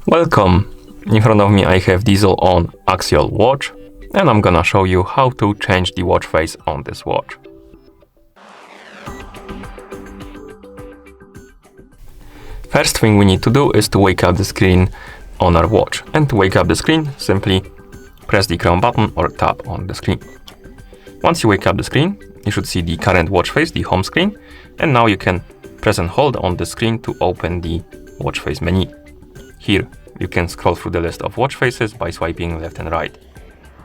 Welcome! In front of me I have DIESEL On Axial watch, and I'm gonna show you how to change the watch face on this watch. First thing we need to do is to wake up the screen on our watch, and to wake up the screen, simply press the crown button or tap on the screen. Once you wake up the screen, you should see the current watch face, the home screen, and now you can press and hold on the screen to open the watch face menu. Here you can scroll through the list of watch faces by swiping left and right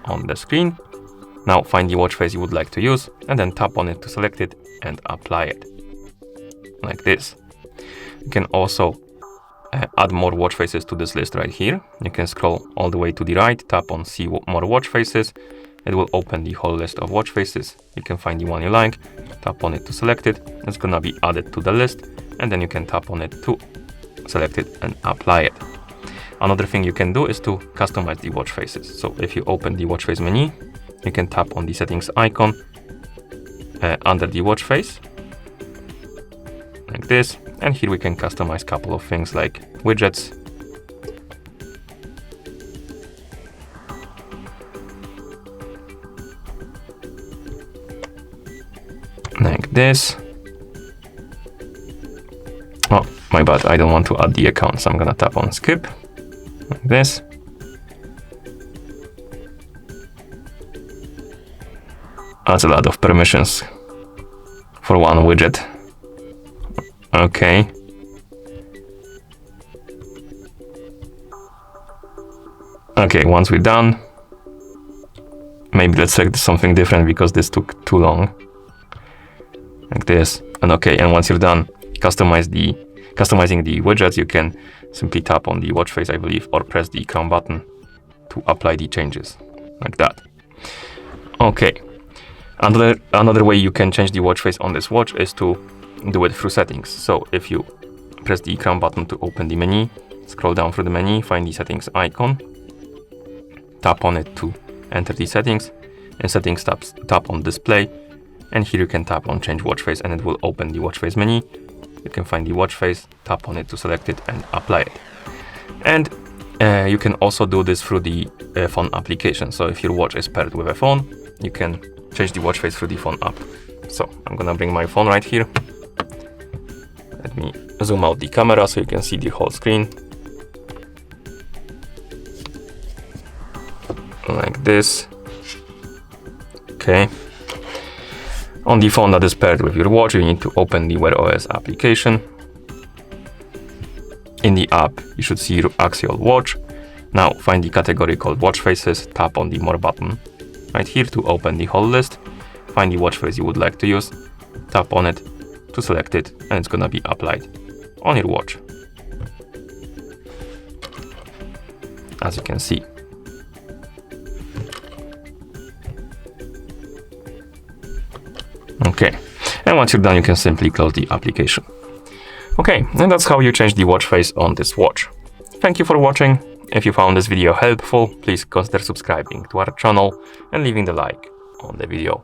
on the screen. Now find the watch face you would like to use and then tap on it to select it and apply it, like this. You can also add more watch faces to this list right here. You can scroll all the way to the right, tap on see more watch faces. It will open the whole list of watch faces. You can find the one you like, tap on it to select it. It's gonna be added to the list, and then you can tap on it to select it and apply it. Another thing you can do is to customize the watch faces. So if you open the watch face menu, you can tap on the settings icon under the watch face, like this. And here we can customize a couple of things like widgets, like this. Oh, my bad, I don't want to add the account, so I'm gonna tap on skip, like this. That's a lot of permissions for one widget. Okay. Okay, once we're done, maybe let's select something different because this took too long. Like this. And okay, and once you're done customizing the widgets, you can simply tap on the watch face, I believe, or press the crown button to apply the changes, like that. Okay. Another way you can change the watch face on this watch is to do it through settings. So if you press the crown button to open the menu, scroll down through the menu, find the settings icon, tap on it to enter the settings, and settings tap on display, and here you can tap on change watch face and it will open the watch face menu. You can find the watch face, tap on it to select it and apply it. And you can also do this through the phone application. So if your watch is paired with a phone, you can change the watch face through the phone app. So I'm gonna bring my phone right here. Let me zoom out the camera so you can see the whole screen. Like this. Okay. On the phone that is paired with your watch, you need to open the Wear OS application. In the app, you should see your Axial watch. Now find the category called watch faces, tap on the more button right here to open the whole list. Find the watch face you would like to use, tap on it to select it, and it's gonna be applied on your watch, as you can see. Okay, and once you're done, you can simply close the application. Okay, and that's how you change the watch face on this watch. Thank you for watching. If you found this video helpful, please consider subscribing to our channel and leaving the like on the video.